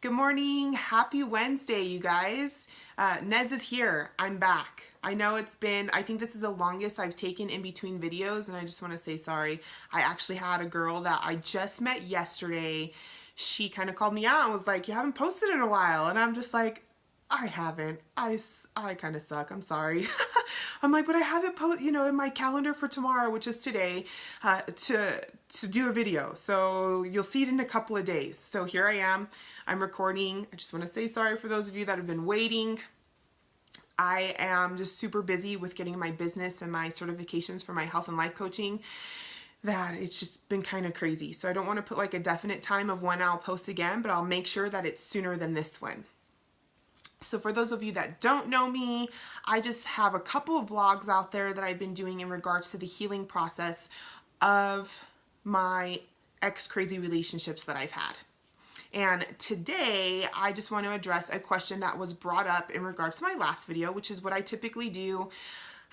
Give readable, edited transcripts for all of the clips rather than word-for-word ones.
Good morning. Happy Wednesday, you guys. Nez is here. I'm back. I know I think this is the longest I've taken in between videos, and I just want to say sorry. I actually had a girl that I just met yesterday. She kind of called me out and was like, you haven't posted in a while. And I'm just like, I haven't. I kind of suck. I'm sorry. I'm like, but I have it in my calendar for tomorrow, which is today, to do a video. So you'll see it in a couple of days. So here I am. I'm recording. I just want to say sorry for those of you that have been waiting. I am just super busy with getting my business and my certifications for my health and life coaching that it's just been kind of crazy. So I don't want to put like a definite time of when I'll post again, but I'll make sure that it's sooner than this one. So for those of you that don't know me, I just have a couple of vlogs out there that I've been doing in regards to the healing process of my ex-crazy relationships that I've had. And today, I just want to address a question that was brought up in regards to my last video, which is what I typically do.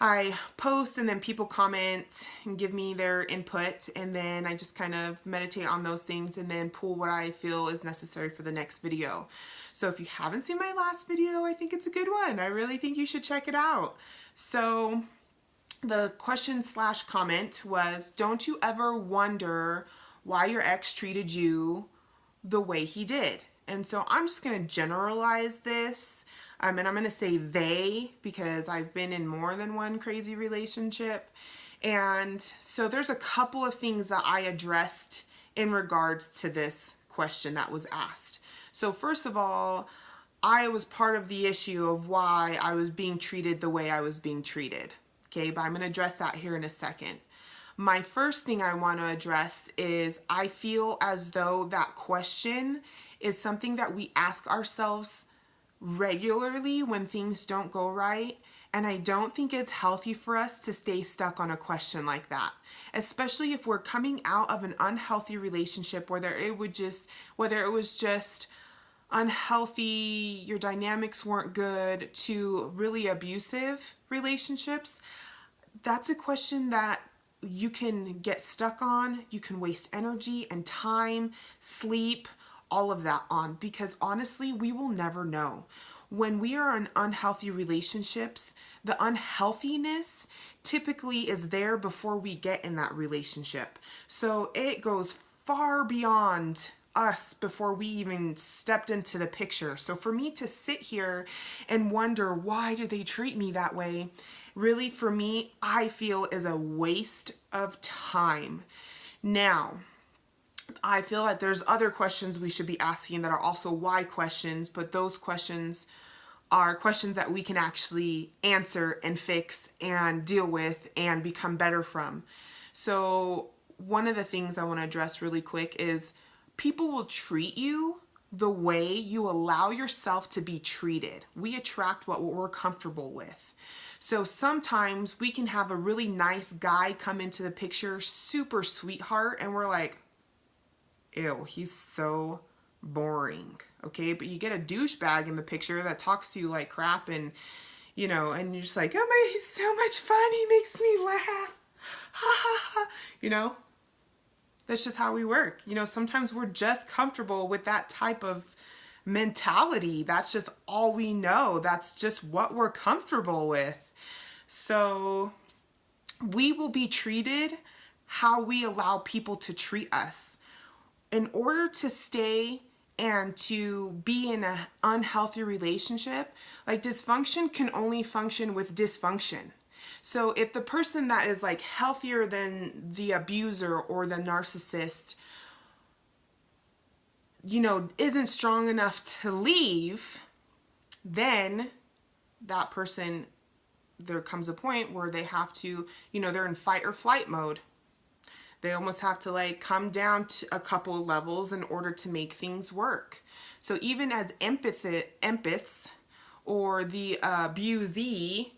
I post and then people comment and give me their input, and then I just kind of meditate on those things and then pull what I feel is necessary for the next video. So if you haven't seen my last video, I think it's a good one. I really think you should check it out. So the question/comment was, don't you ever wonder why your ex treated you the way he did? And so I'm just going to generalize this. And I'm going to say they, because I've been in more than one crazy relationship. And so there's a couple of things that I addressed in regards to this question that was asked. So first of all, I was part of the issue of why I was being treated the way I was being treated. Okay, but I'm going to address that here in a second. My first thing I want to address is I feel as though that question is something that we ask ourselves regularly when things don't go right, and I don't think it's healthy for us to stay stuck on a question like that, especially if we're coming out of an unhealthy relationship, whether it was just unhealthy, your dynamics weren't good, to really abusive relationships. That's a question that you can get stuck on, you can waste energy and time, sleep, all of that on, because honestly, we will never know. When we are in unhealthy relationships, the unhealthiness typically is there before we get in that relationship. So it goes far beyond us before we even stepped into the picture. So for me to sit here and wonder, why do they treat me that way? Really, for me, I feel is a waste of time. Now, I feel like there's other questions we should be asking that are also why questions, but those questions are questions that we can actually answer and fix and deal with and become better from. So one of the things I want to address really quick is people will treat you the way you allow yourself to be treated. We attract what we're comfortable with. So sometimes we can have a really nice guy come into the picture, super sweetheart, and we're like, ew, he's so boring. Okay, but you get a douchebag in the picture that talks to you like crap, and and you're just like, oh my, he's so much fun, he makes me laugh. Ha ha ha. That's just how we work. Sometimes we're just comfortable with that type of mentality. That's just all we know. That's just what we're comfortable with. So we will be treated how we allow people to treat us. In order to stay and to be in an unhealthy relationship, like dysfunction can only function with dysfunction. So if the person that is like healthier than the abuser or the narcissist, isn't strong enough to leave, then that person, there comes a point where they have to, they're in fight or flight mode. They almost have to like come down to a couple of levels in order to make things work. So even as empaths or the abusee,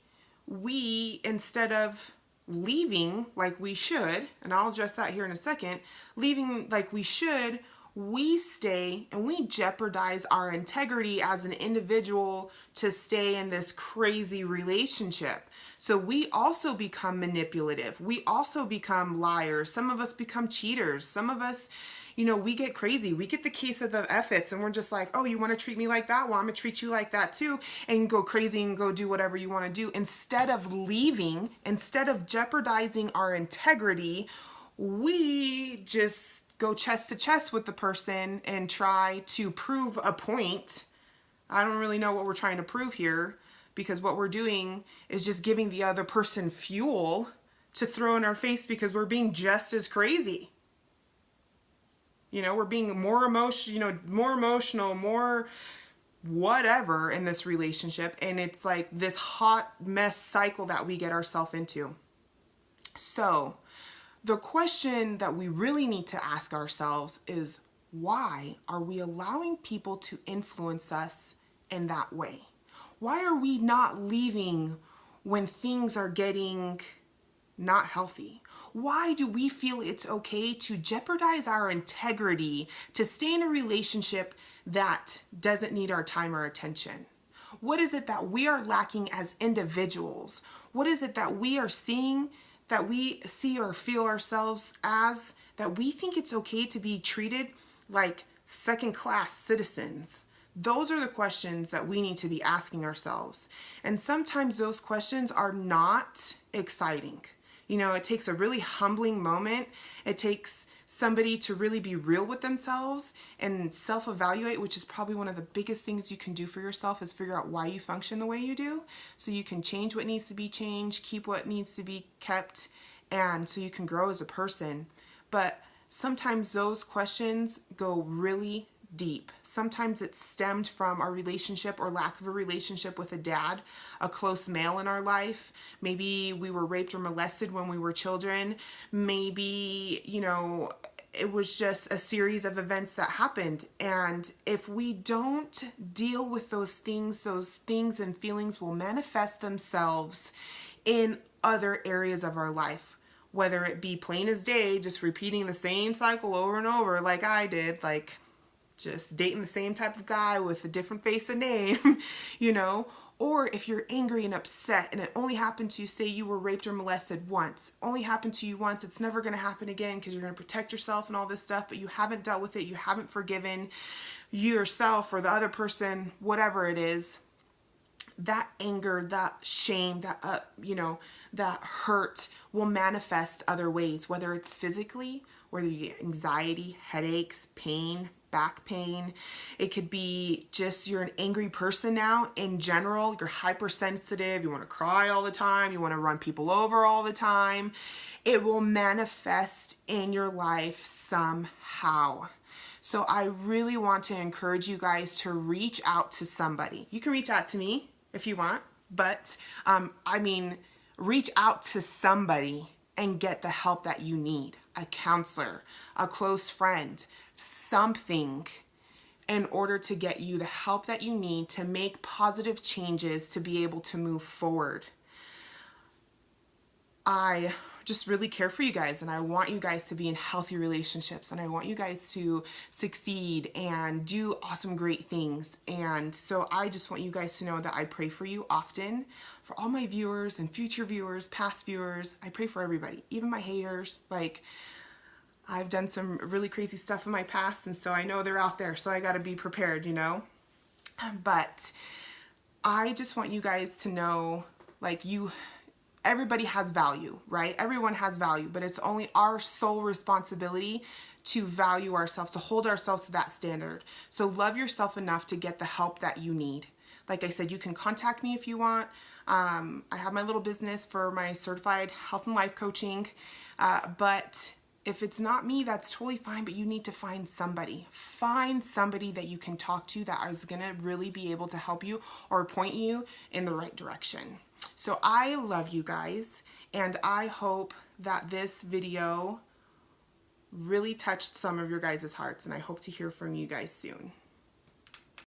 we, instead of leaving like we should, and I'll address that here in a second, leaving like we should, we stay and we jeopardize our integrity as an individual to stay in this crazy relationship. So we also become manipulative. We also become liars. Some of us become cheaters. Some of us, you know, we get crazy. We get the case of the F-its and we're just like, oh, you want to treat me like that? Well, I'm going to treat you like that too, and go crazy and go do whatever you want to do. Instead of leaving, instead of jeopardizing our integrity, we just go chest to chest with the person and try to prove a point. I don't really know what we're trying to prove here, because what we're doing is just giving the other person fuel to throw in our face because we're being just as crazy. You know, we're being more emotional, more whatever in this relationship. And it's like this hot mess cycle that we get ourselves into. So the question that we really need to ask ourselves is, why are we allowing people to influence us in that way? Why are we not leaving when things are getting not healthy? Why do we feel it's okay to jeopardize our integrity to stay in a relationship that doesn't need our time or attention? What is it that we are lacking as individuals? What is it that we are seeing, that we see or feel ourselves as, that we think it's okay to be treated like second-class citizens? Those are the questions that we need to be asking ourselves. And sometimes those questions are not exciting. You know, it takes a really humbling moment. It takes somebody to really be real with themselves and self-evaluate, which is probably one of the biggest things you can do for yourself, is figure out why you function the way you do, so you can change what needs to be changed, keep what needs to be kept, and so you can grow as a person. But sometimes those questions go really deep. Sometimes it's stemmed from our relationship or lack of a relationship with a dad, a close male in our life. Maybe we were raped or molested when we were children. Maybe, you know, it was just a series of events that happened. And if we don't deal with those things and feelings will manifest themselves in other areas of our life. Whether it be plain as day, just repeating the same cycle over and over like I did, like just dating the same type of guy with a different face and name, you know, or if you're angry and upset and it only happened to you, say you were raped or molested once, only happened to you once, it's never going to happen again because you're going to protect yourself and all this stuff, but you haven't dealt with it, you haven't forgiven yourself or the other person, whatever it is, that anger, that shame, that, that hurt will manifest other ways, whether it's physically, whether you get anxiety, headaches, pain, back pain. It could be just you're an angry person now in general. You're hypersensitive. You want to cry all the time. You want to run people over all the time. It will manifest in your life somehow. So I really want to encourage you guys to reach out to somebody. You can reach out to me if you want, but reach out to somebody and get the help that you need. A counselor, a close friend, something, in order to get you the help that you need to make positive changes to be able to move forward. I just really care for you guys, and I want you guys to be in healthy relationships, and I want you guys to succeed and do awesome, great things. And so I just want you guys to know that I pray for you often, for all my viewers and future viewers, past viewers. I pray for everybody, even my haters. Like, I've done some really crazy stuff in my past, and so I know they're out there, so I got to be prepared, you know. But I just want you guys to know, like, everybody has value, right? Everyone has value, but it's only our sole responsibility to value ourselves, to hold ourselves to that standard. So love yourself enough to get the help that you need. Like I said, you can contact me if you want. I have my little business for my certified health and life coaching, but if it's not me, that's totally fine, but you need to find somebody. Find somebody that you can talk to that is going to really be able to help you or point you in the right direction. So I love you guys, and I hope that this video really touched some of your guys' hearts, and I hope to hear from you guys soon.